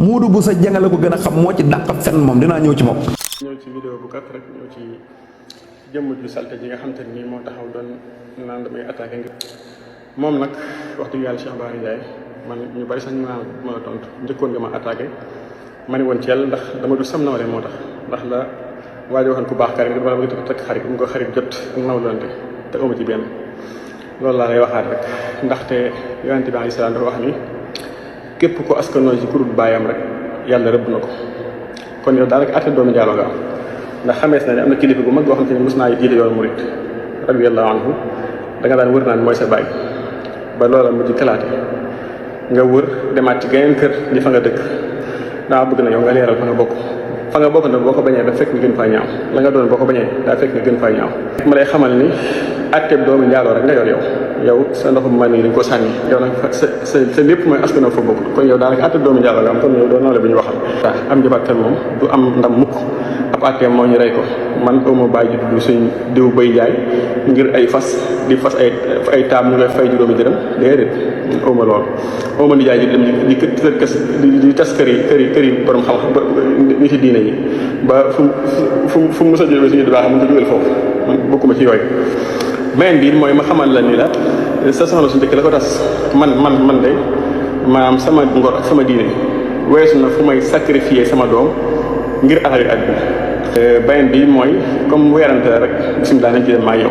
Modou Bousso Dieng la ko gën a xam moo ci dàq fen moom dinaa ñëw ci moom. ñëw ci vidéo bu gàtt rek ñëw ci jëmm ju salte ji nga xam te ni moo taxaw doon naan damay attaqué ngir moom nag wax dëgg yàlla Cheikh Bara Ndiaye man ñu bari sax ñu naan ma la tontu njëkkoon nga ma attaqué ma ne woon ci yàlla ndax dama du sam nawle moo tax ndax la waaye waxoon ku baax ka rek dama bëgg takk xarit mu ko xarit jot nawlante te amu ci benn loolu laa lay waxaat rek ndaxte yonente bi alayhi salaam dafa wax ni képp ko askanoo ci kurub baayam rek yàlla rëbb na ko kon yow daanaka atte doomu njaaloo nga am ndax xamees na ne am na kilifa bu mag boo xam te ne mos naa jiite yoon murit radiyallahu anhu da nga daan wër naan mooy sa baay ba loola mujj kalaate nga wër demaat ci geneen kër di fa nga dëkk daa bëgg na yow nga leeral fa nga bokk nag boo ko bañee da fekk nga gën faa ñaaw la nga doon boo ko bañee daa fekk nga gën faa ñaaw ma lay xamal ni atteb doomu njaaloo rek nga yor yow sa ndoxum man yi dañ ko sànni yow nag sa lépp mooy askanoo fa bokk kon yow daanaka atteb doomu njaaloo nga am kon yow doo nawle bu ñu waxal waaw am jabartal moom du am ndam mukk ab atteem moo ñu rey ko man awma bàyyi ji tudd suñ diw bay jaay ngir ay fas di fas ay taam ñu koy fay juróomi dërëm déedéet awma loolu awma nijaay ji dem di tas kër yi borom xam-xam ñi ci diine yi ba fu mu mos a jógee suñu baax mën ko jógal foofu man bokkuma ci yooyu beneen bi mooy ma xamal la ni la sa soxna su njëkk la ko tas man de maanaam sama ngor ak sama diine weesu na fu may sacrifier sama doom ngir affaire yu àdduna beneen bi mooy comme weerante la rek bisimilah nañ ci dem maa yow.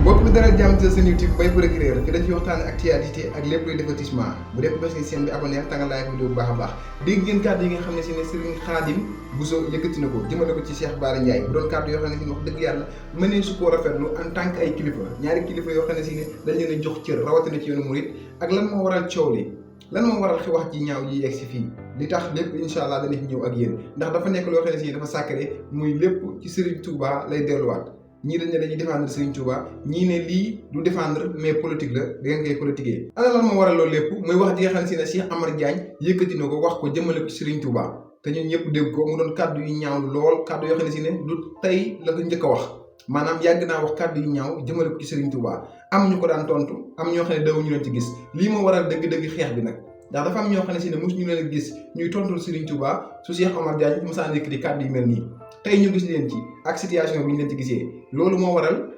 mbokk bi dara jàmm ci seen YouTube Mbaye Procureur fi dañ ci waxtaane actualité ak lépp luy divertissement bu def bés ni seen bi abonné tanga like vidéo bu baax a baax dégg ngeen kàddu yi nga xam ne si ne Serigne Khadim Bousso yëkkati na ko jëmale ko ci Cheikh Bara Ndiaye bu doon kàddu yoo xam ne si ne wax dëgg yàlla mënee su koo rafetlu en tant que ay kilifa ñaari kilifa yoo xam ne si ne dañ leen a jox cër rawatina ci yoonu murit ak lan moo waral coow li lan moo waral wax ji ñaaw ji yegg si fii li tax lépp incha allah dana ci ñëw ak yéen ndax dafa nekk loo xam ne si dafa sacré muy lépp ci Serigne Touba lay delluwaat ñii dañ ne dañuy défendre Serigne Touba ñii ne lii du défendre mais politique la da ngeen koy politiquer. ana lan moo waral loolu lépp muy wax ji nga xam ne si ne Cheikh Amar Diagne yëkkati na ko wax ko jëmale ko ci Serigne Touba te ñun ñëpp dégg ko mu doon kàddu yu ñaaw lool kàddu yoo xam ne si ne du tey la ko njëkk a wax maanaam yàgg naa wax kàddu yu ñaaw jëmale ko ci Serigne Touba am ñu ko daan tontu am ñoo xam ne dawuñu leen ci gis lii moo waral dëgg-dëgg xeex bi nag ndax dafa am ñoo xam ne si ne mosu ñu leen a gis ñuy tontul Serigne Touba su Cheikh Omar Diagne mosaan yëkkati kàddu yu mel nii tey ñu gis leen ci ak situation bi ñu leen ci gisee loolu moo waral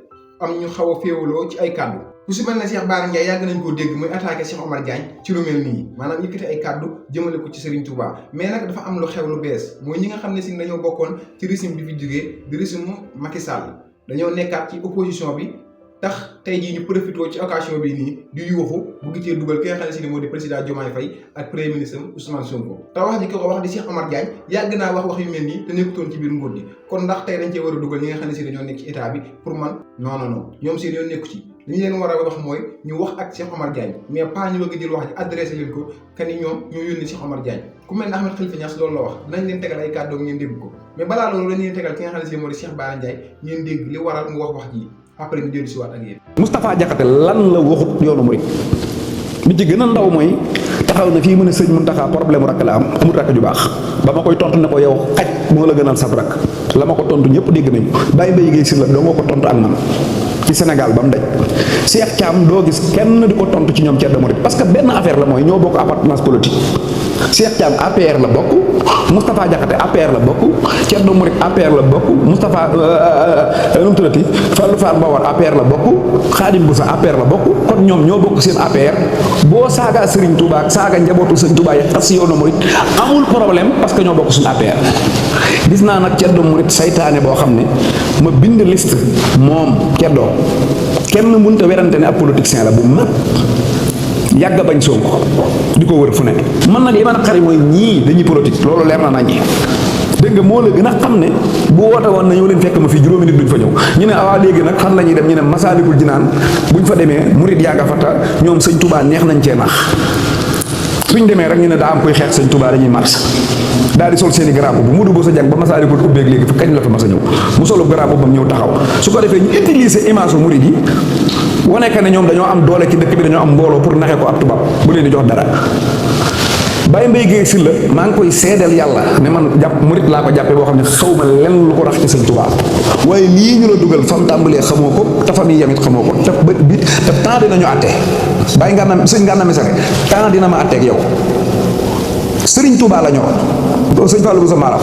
am ñu xaw a féewaloo ci ay kàddu ku si mel ne Cheikh Bara Ndiaye yàgg nañ koo dégg muy attaqué Cheikh Omar Diagne ci lu mel nii maanaam yëkkati ay kàddu jëmale ko ci Serigne Touba mais nag dafa am lu xew lu bees mooy ñi nga xam ne si dañoo bokkoon ci régime bi fi jógee di régime Macky Sall dañoo nekkaat ci opposition bi tax tey jii ñu profité ci occasion bi nii di yuuxu bu gisee dugal ki nga xam ne si ne moo di président Diomaye Faye ak premier ministre Ousmane Sonko te wax ji ko wax di Cheikh Omar Diagne yàgg naa wax yu mel nii te nekkutoon ci biir nguur gi kon ndax tey dañ cee war a dugal ñi nga xam ne si ne ñoo nekk ci état bi pour man non ñoom seen yoon nekku ci li ñu leen war a wax mooy ñu wax ak Cheikh Omar Diagne mais pas ñu bëgg jël wax ji adressé leen ko que ni ñoom ñoo yónni Cheikh Omar Diagne ku mel ne Ahmed Khalifa Niass loolu la wax dinañ leen tegal ay kàddoom ngeen dégg ko mais balaa loolu dañu leen tegal ki nga xam ne si moo di Cheikh Bara Ndiaye ngeen dégg li waral mu wax ji après ñu dellu si waat ak yéen. Moustapha Diakhaté lan la waxut yoonu murit bi ci gën a ndaw mooy taxaw na fii mu ne sëñ Mountakha problème rakk la am amul rakk ju baax ba ma koy tontu ne ko yow xaj moo la gënal sab rakk la ma ko tontu ñëpp dégg nañu bàyyi ba yëgee si la doo nga ko tontu ak man ci Sénégal ba mu daj Cheikh Thiam doo gis kenn di ko tontu ci ñoom Thierno Mouride parce que benn affaire la mooy ñoo bokk appartenance politique Cheikh Thiam APR la bokk Moustapha Diakhaté APR la bokk Thierno Mouride APR la bokk Moustapha nu mu tuddati Fallou Fall Mbawar APR la bokk Khadim Boussa APR la bokk kon ñoom ñoo bokk seen APR boo saagaa Serigne Touba ak saaga njabootu Serigne Touba yi xas si yoonu Mouride amul problème parce que ñoo bokk suñu APR gis naa nag Thierno Mouride saytaane boo xam ne ma bind liste moom Thierno kenn mënut a werante ne ab politicien la bu mag yàgg bañ Sonko di ko wër fu ne man nag li ma naqari mooy ñii dañuy politique loolu leer na naññi dégg nga moo la gën a xam ne bu woote woon na ñëw leen fekk ma fii juróomi nit duñ fa ñëw ñu ne awaa léegi nag fan la ñuy dem ñu ne Masaalikul Jinaan buñ fa demee murit yàgga fa ta ñoom sëñ Touba neex nañ cee nax suñ demee rek ñu ne daa am koy xeex sëñ Touba dañuy mars daal di sol seen i garab bu Modou Bousso Dieng ba Masaalikul ubbeeg léegi fa kañ la fa mas a ñëw mu solo garab bam ñëw taxaw su ko defee ñu utiliser image murit yi wane que ne ñoom dañoo am doole ci dëkk bi dañoo am mbooloo pour naxee ko ab tubaab bu leen di jox dara Baye Mbaye Guèye Sylla maa ngi koy seedeel yàlla ne man jàpp murit laa ko jàppee boo xam ne xaw ma lenn lu ko rax ci sëñ Touba waaye lii ñu la dugal fam tàmbalee xamoo ko te fam yi yamit xamoo ko te ba bi te temps dinañu àttee bàyyi nga na sëñ nga na mesare temps dina ma àtteeg yow Sëriñ Tuubaa la ñoroon sëñ Fallou Bousso Maram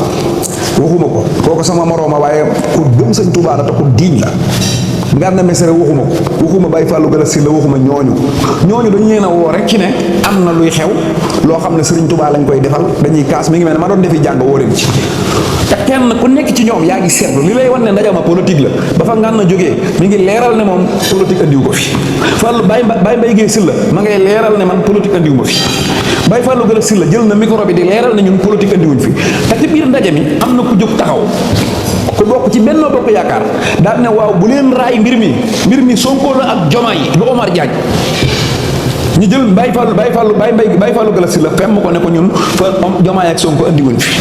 waxuma ko kooku sama morooma waaye ku gëm sëñ Tuubaa la te ku diiñ la Gana Messere waxuma Baye Fallou Gala Sylla waxuma ñooñu dañu leen a woo rek ci ne am na luy xew loo xam ne Sëriñ Tuubaa lañ koy defal dañuy kaas mi ngi mel ne ma doon defi jàng woo leen ci te kenn ku nekk ci ñoom yaa ngi seetlu li lay wan ne ndajama politique la ba fa Gana jógee mi ngi leeral ne moom politique andiwu ko fi Fallou Baye Mbaye Guèye Sylla ma ngay leeral ne man politique andiwu ma fi Baye Fallou Gala Sylla jël na micro bi di leeral ne ñun politique andiwuñ fi te ci biir ndaje mi am na ku jóg taxaw ku bokk ci Benno Bokk Yaakaar daal ne waaw bu leen raay mbir mi Sonko la ak Diomaye lu Omar Diagne ñu jël Baye Fallou Gala Sylla fem ko ne ko ñun fa Diomaye ak Sonko andiwuñ fi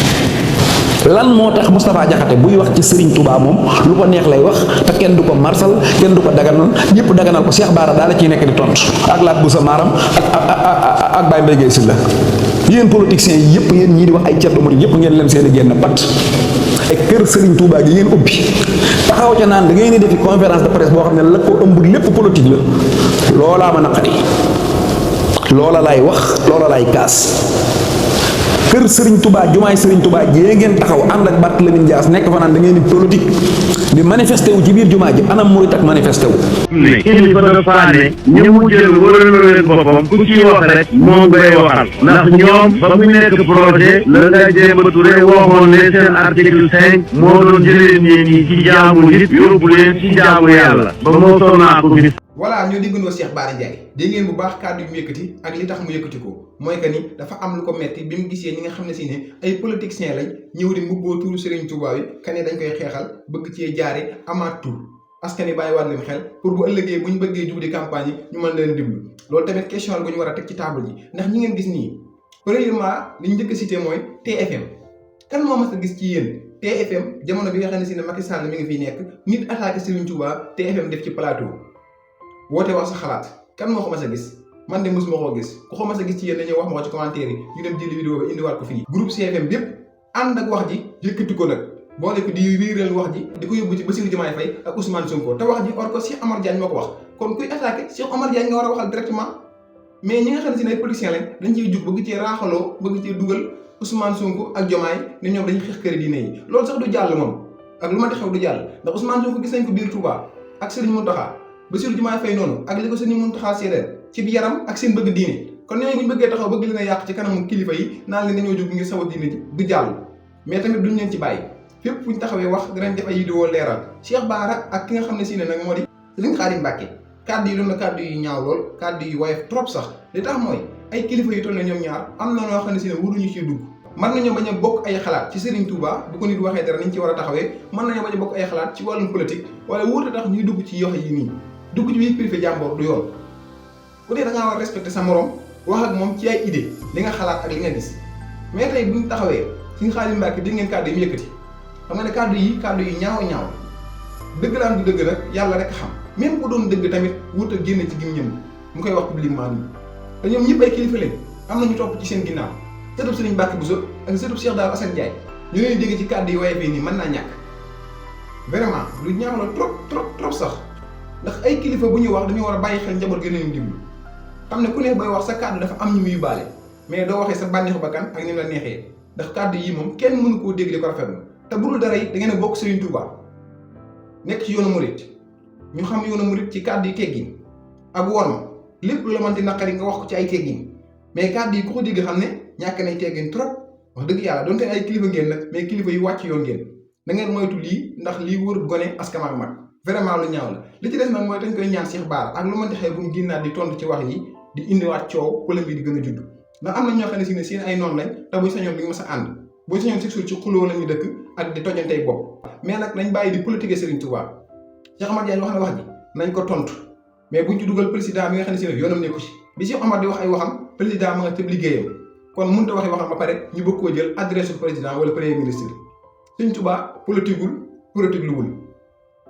lan moo tax Moustapha Diakhaté buy wax ci Serigne Touba moom lu ko neex lay wax te kenn du ko marsal kenn du ko daganal ñëpp daganal ko Cheikh Bara daal la ciy nekk di tontu ak Lat Boussa Maram ak Baye Mbaye Guèye Sylla yéen politiciens yi yëpp yéen ñii di wax ay ceddo murid yëpp ngeen lem seen i génn pat ak kër Serigne Touba gi ngeen ubbi taxaw ca naan da ngeen di defi conférence de presse boo xam ne la ko ëmb lépp politique la loolaa ma naqari loola lay wax loola lay kaas kër Serigne Touba jumaay Serigne Touba jee ngeen taxaw ànd ak Barthélémy Dias nekk fa naan da ngeen di politique di manifesté wu ci biir jumaa ji anam murit ak manifesté wu. ne kilifa dafa ne ñi mu jël wëraloo leen boppam ku ciy wax rek moom ngay waxal ndax ñoom ba mu nekk projet la nga Demba Touré waxoon ne seen article 5 moo doon jëlee nii ci jaamu nit yóbbu leen ci jaamu yàlla ba moo sonaa ko fi. voilà ñoo déggandoo Cheikh Bara Ndiaye dégg ngeen bu baax kàddu yu mu yëkkati ak li tax mu yëkkati ko mooy que ni dafa am lu ko metti bi mu gisee ñi nga xam ne si ne ay politiciens lañ ñëw di mbubboo turu Serigne Touba yi ka ne dañ koy xeexal bëgg cee jaare amaat tur askan wi bàyyiwaat leen xel pour bu ëllëgee bu ñu bëggee jug di campagne yi ñu mën leen déglu loolu tamit question la bu ñu war a teg ci table ji ndax ñi ngeen gis nii premièrement li ñu njëkk a cité mooy TFM kan moo mas a gis ci yéen TFM jamono bi nga xam ne si ne Macky Sall mi ngi fiy nekk nit attaqué Serigne Touba TFM def ci plateau woote wax sa xalaat kan moo ko mas a gis man de mosuma koo gis ku ko mas a gis ci yéen dañoo wax ma ko ci commentaire yi ñu dem jëli vidéo ba indiwaat ko fii groupe CFM bépp ànd ak wax ji yëkkati ko nag boole ko di wéeral wax ji di ko yóbbu ci Bassirou Diomaye Faye ak Ousmane Sonko te wax ji or ko Cheikh Omar Diagne moo ko wax kon kuy attaqué Cheikh Omar Diagne nga war a waxal directement mais ñi nga xam ne si ne ay politiciens lañ dañ ciy jug bëgg cee raaxaloo bëgg cee dugal Ousmane Sonko ak Diomaye ne ñoom dañuy xeex këri diine yi loolu sax du jàll moom ak lu ma di xew du jàll ndax Ousmane Sonko gis nañ ko biir Touba ak Serigne Mountakha Bassirou Diomaye Faye noonu ak li ko Serigne Mountakha séeréer ci bi yaram ak seen bëgg diine kon ñooñu bu ñu bëggee taxaw bëgg leen a yàq ci kanamu kilifa yi naan leen dañoo jóg ngir sawa diine ji du jàll mais tamit duñ leen ci bàyyi fépp fu ñu taxawee wax danañ def ay vidéo leeral Cheikh Bara ak ki nga xam ne si ne nag moo di Serigne Khadim Mbacké kàddu yi doon na kàddu yu ñaaw lool kàddu yu woyof trop sax li tax mooy ay kilifa yu toll ne ñoom ñaar am na ñoo xam ne si ne wuruñu ciy dugg mën nañoo bañ a bokk ay xalaat ci Serigne Touba bu ko nit waxee dara niñ ci war a taxawee mën nañoo bañ a bokk ay xalaat ci wàllum politique wala wuute tax ñuy dugg ci yox yi nii dugg ci biir privé jàmboor du yoon ku dee da ngaa war a respecter sa morom wax ak moom ci ay idée li nga xalaat ak li nga gis mais tey buñ taxawee Serigne Khadim Mbacké dégg ngeen kàddu yi mu yëkkati xam nga ne kàddu yi ñaaw dëgg laan du dëgg nag yàlla rek xam même bu doon dëgg tamit wut a génn ci gim mu koy wax publiquement nii te ñoom ñëpp ay kilifa lañ am nañu topp ci seen ginnaaw sëtub Serigne Mbacké Bousso ak sëtub Cheikh Darou Assane Ndiaye ñu leen dégg ci kàddu yi waaye fii nii mën naa ñàkk vraiment lu ñaaw la trop sax ndax ay kilifa bu ñuy wax dañu war a bàyyi xel njaboot gi leen diglu xam ne ku ne booy wax sa kàddu dafa am ñu muy yóbbaale mais doo waxee sa bànneexu bakkan ak ni mu la neexee ndax kàddu yi moom kenn mënu koo dégg di ko rafetlu te bu dul dara it da ngeen a bokk Serigne Touba nekk ci yoonu murit ñu xam yoonu murit ci kàddu yi teggin ak worma lépp lu la mënti naqari nga wax ko ci ay teggin mais kàddu yi ku ko dégg xam ne ñàkk nay teggin trop wax dëgg yàlla donte ay kilifa ngeen nag mais kilifa yu wàcc yoon ngeen da ngeen moytu lii ndax lii wër gone askan ak mag vraiment lu ñaaw la li ci des nag mooy dañ koy ñaan Cheikh Bara ak lu mënti xëy bu mu génnaat di tontu ci wax yi di indiwaat coow polémique bi di gën a judd ndax am na ñoo xam ne si ne seen ay noonu lañ te buñ sañoon duñ mës a ànd buñ sañoon si suuf ci xuloo la ñu dëkk ak di tojantey bopp mais nag nañ bàyyi di politiquer Serigne Touba Cheikh Omar Diagne wax na wax ji nañ ko tontu mais buñ ci dugal président bi nga xam ne si ne yoonam nekku ci bi Cheikh Omar di wax ay waxam président ma nga tëb liggéeyam kon mënut a waxee waxam ba pare ñu bëgg koo jël adresse au président wala premier ministre Serigne Touba politique lu wul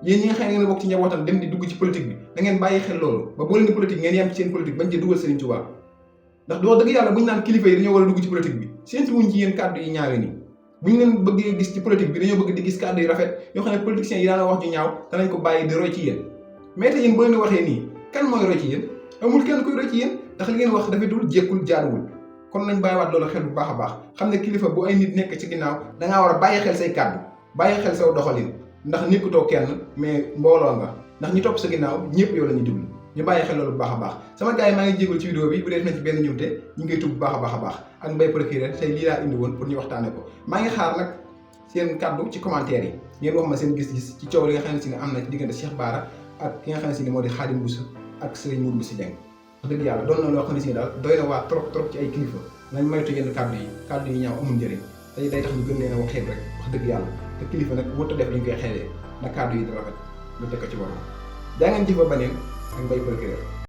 yéen ñi nga xam ne ngeen bokk ci njabootam dem di dugg ci politique bi da ngeen bàyyi xel loolu ba boo leen di politique ngeen yem ci seen politique bañ ci dugal Serigne Touba ndax doo dëgg yàlla buñ naan kilifa yi dañoo war a dugg ci politique bi séntu wuñ ci yéen kàddu yi ñaawe nii buñ leen bëggee gis ci politique bi dañoo bëgg di gis kàddu yu rafet yoo xam ne politiciens yi daana wax ju ñaaw danañ ko bàyyi di roy ci yéen mais te yéen boo leen di waxee nii kan mooy roy ci yéen amul kenn koy roy ci yéen ndax li ngeen wax rafetul jékkul jaaduwul kon nañ bàyyiwaat loolu xel bu baax a baax xam ne kilifa bu ay nit nekk ci ginnaaw dangaa war a bàyyi xel say kàddu bàyyi xel saw doxalin ndax nekkutoo kenn mais mbooloo nga ndax ñi topp sa ginnaaw ñëpp yow la ñuy déglu ñu bàyyi xel loolu bu baax a baax sama gars yi maa ngi jégal ci vidéo bi bu dee def na ci benn ñëwte ñu ngi koy tuub bu baax a baax a baax ak Mbaye Procureur tey lii laa indi woon pour ñu waxtaane ko maa ngi xaar nag seen kàddu ci commentaire yi ngeen wax ma seen gis-gis ci coow li nga xam ne si ne am na ci diggante Cheikh Bara ak ki nga xam ne si ne moo di Khadim Bousso ak Serigne Modou Bousso Dieng wax dëgg yàlla doon na loo xam ne si ne daal doy na waa trop trop ci ay kilifa nañ moytu yenn kàddu yi ñaaw amul njëriñ tey day tax ñu gën leen a wax xeeb rek wax dëgg yàlla te kilifa nag wërta def li ñu koy xeelee na kàddu yi di rafet lu teg ko ci borom jaa ngeen jëf ba baneen ak Mbaye Procureur